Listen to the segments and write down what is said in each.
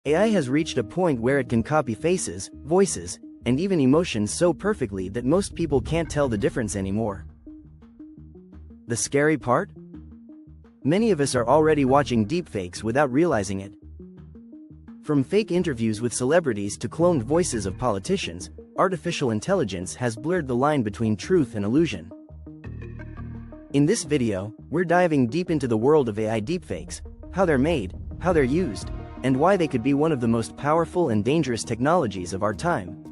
AI has reached a point where it can copy faces, voices, and even emotions so perfectly that most people can't tell the difference anymore. The scary part? Many of us are already watching deepfakes without realizing it. From fake interviews with celebrities to cloned voices of politicians, artificial intelligence has blurred the line between truth and illusion. In this video, we're diving deep into the world of AI deepfakes, how they're made, how they're used, and why they could be one of the most powerful and dangerous technologies of our time.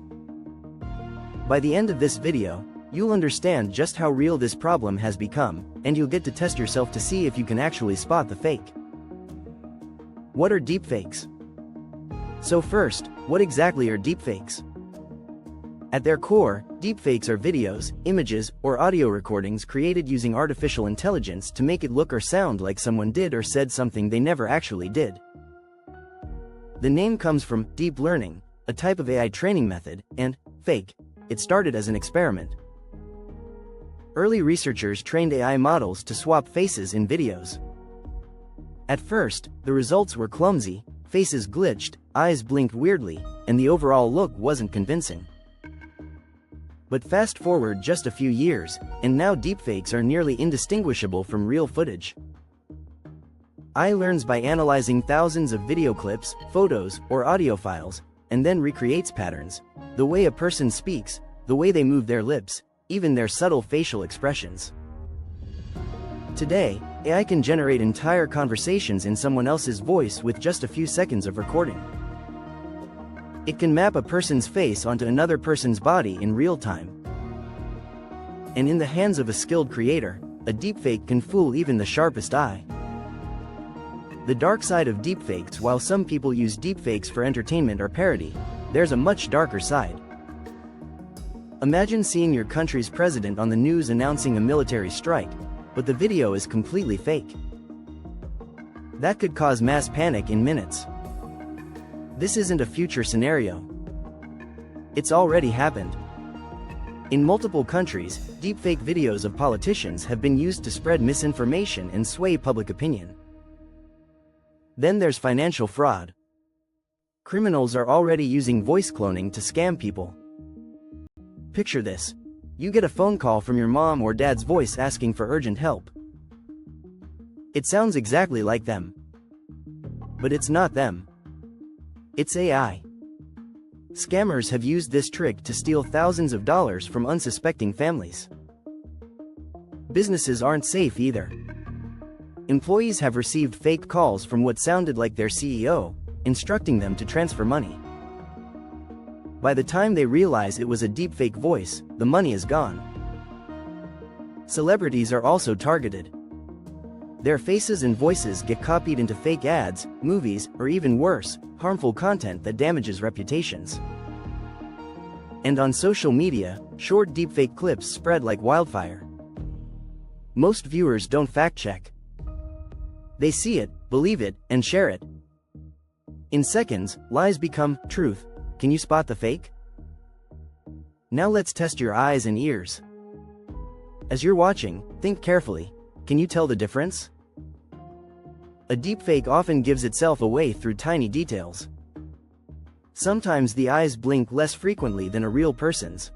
By the end of this video, you'll understand just how real this problem has become, and you'll get to test yourself to see if you can actually spot the fake. What are deepfakes? So first, what exactly are deepfakes? At their core, deepfakes are videos, images, or audio recordings created using artificial intelligence to make it look or sound like someone did or said something they never actually did. The name comes from deep learning, a type of AI training method, and fake. It started as an experiment. Early researchers trained AI models to swap faces in videos. At first, the results were clumsy, faces glitched, eyes blinked weirdly, and the overall look wasn't convincing. But fast forward just a few years, and now deepfakes are nearly indistinguishable from real footage. AI learns by analyzing thousands of video clips, photos, or audio files, and then recreates patterns, the way a person speaks, the way they move their lips, even their subtle facial expressions. Today, AI can generate entire conversations in someone else's voice with just a few seconds of recording. It can map a person's face onto another person's body in real time. And in the hands of a skilled creator, a deepfake can fool even the sharpest eye. The dark side of deepfakes: while some people use deepfakes for entertainment or parody, there's a much darker side. Imagine seeing your country's president on the news announcing a military strike, but the video is completely fake. That could cause mass panic in minutes. This isn't a future scenario. It's already happened. In multiple countries, deepfake videos of politicians have been used to spread misinformation and sway public opinion. Then there's financial fraud. Criminals are already using voice cloning to scam people. Picture this. You get a phone call from your mom or dad's voice asking for urgent help. It sounds exactly like them. But it's not them. It's AI. Scammers have used this trick to steal thousands of dollars from unsuspecting families. Businesses aren't safe either. Employees have received fake calls from what sounded like their CEO, instructing them to transfer money. By the time they realize it was a deepfake voice, the money is gone. Celebrities are also targeted. Their faces and voices get copied into fake ads, movies, or even worse, harmful content that damages reputations. And on social media, short deepfake clips spread like wildfire. Most viewers don't fact-check. They see it, believe it, and share it. In seconds, lies become truth. Can you spot the fake? Now let's test your eyes and ears. As you're watching, think carefully. Can you tell the difference? A deepfake often gives itself away through tiny details. Sometimes the eyes blink less frequently than a real person's.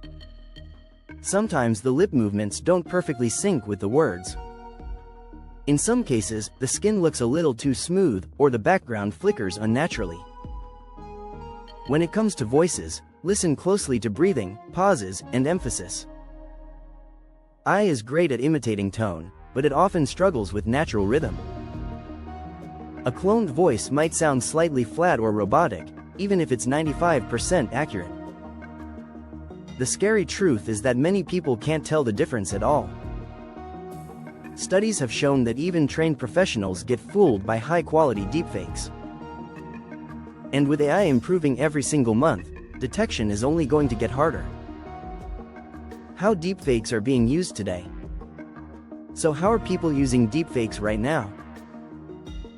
Sometimes the lip movements don't perfectly sync with the words. In some cases, the skin looks a little too smooth, or the background flickers unnaturally. When it comes to voices, listen closely to breathing, pauses, and emphasis. AI is great at imitating tone, but it often struggles with natural rhythm. A cloned voice might sound slightly flat or robotic, even if it's 95% accurate. The scary truth is that many people can't tell the difference at all. Studies have shown that even trained professionals get fooled by high-quality deepfakes. And with AI improving every single month, detection is only going to get harder. How deepfakes are being used today. So how are people using deepfakes right now?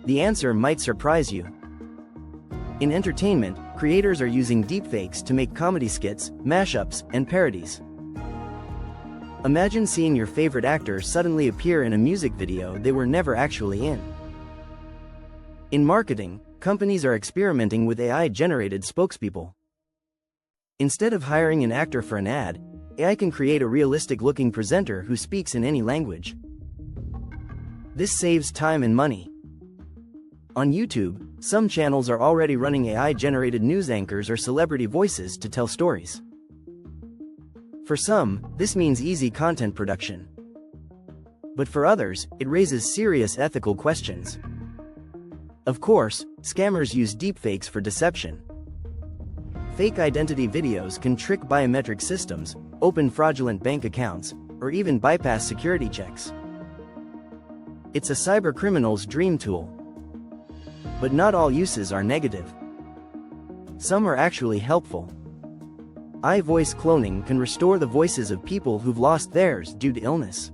The answer might surprise you. In entertainment, creators are using deepfakes to make comedy skits, mashups, and parodies. Imagine seeing your favorite actor suddenly appear in a music video they were never actually in. In marketing, companies are experimenting with AI-generated spokespeople. Instead of hiring an actor for an ad, AI can create a realistic-looking presenter who speaks in any language. This saves time and money. On YouTube, some channels are already running AI-generated news anchors or celebrity voices to tell stories. For some, this means easy content production. But for others, it raises serious ethical questions. Of course, scammers use deepfakes for deception. Fake identity videos can trick biometric systems, open fraudulent bank accounts, or even bypass security checks. It's a cybercriminal's dream tool. But not all uses are negative. Some are actually helpful. AI voice cloning can restore the voices of people who've lost theirs due to illness.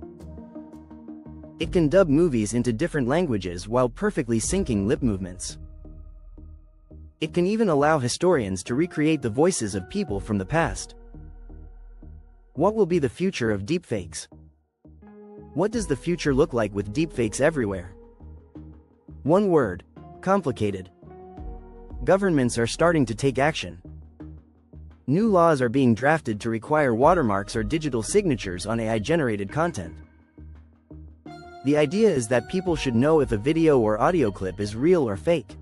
It can dub movies into different languages while perfectly syncing lip movements. It can even allow historians to recreate the voices of people from the past. What will be the future of deepfakes? What does the future look like with deepfakes everywhere? One word: complicated. Governments are starting to take action. New laws are being drafted to require watermarks or digital signatures on AI-generated content. The idea is that people should know if a video or audio clip is real or fake.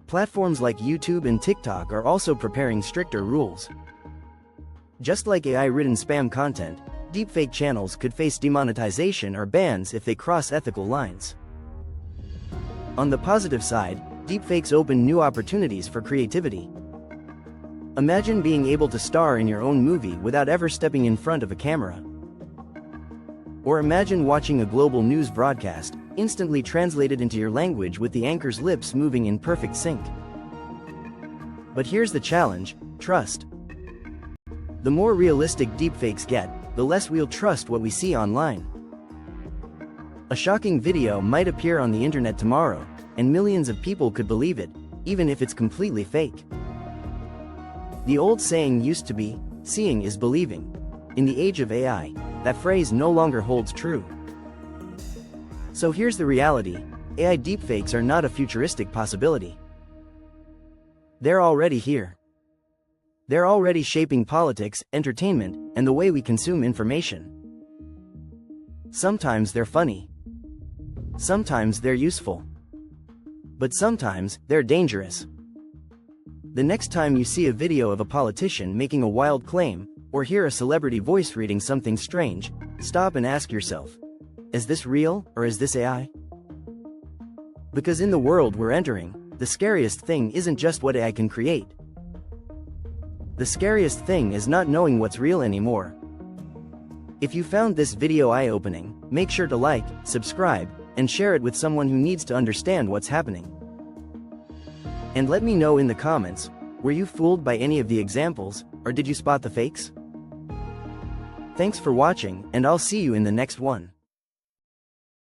Platforms like YouTube and TikTok are also preparing stricter rules. Just like AI-ridden spam content, deepfake channels could face demonetization or bans if they cross ethical lines. On the positive side, deepfakes open new opportunities for creativity. Imagine being able to star in your own movie without ever stepping in front of a camera. Or imagine watching a global news broadcast, instantly translated into your language with the anchor's lips moving in perfect sync. But here's the challenge: trust. The more realistic deepfakes get, the less we'll trust what we see online. A shocking video might appear on the internet tomorrow, and millions of people could believe it, even if it's completely fake. The old saying used to be, "Seeing is believing." In the age of AI, that phrase no longer holds true. So here's the reality: AI deepfakes are not a futuristic possibility. They're already here. They're already shaping politics, entertainment, and the way we consume information. Sometimes they're funny. Sometimes they're useful. But sometimes they're dangerous. The next time you see a video of a politician making a wild claim, or hear a celebrity voice reading something strange, stop and ask yourself, is this real, or is this AI? Because in the world we're entering, the scariest thing isn't just what AI can create. The scariest thing is not knowing what's real anymore. If you found this video eye-opening, make sure to like, subscribe, and share it with someone who needs to understand what's happening. And let me know in the comments, were you fooled by any of the examples, or did you spot the fakes? Thanks for watching, and I'll see you in the next one.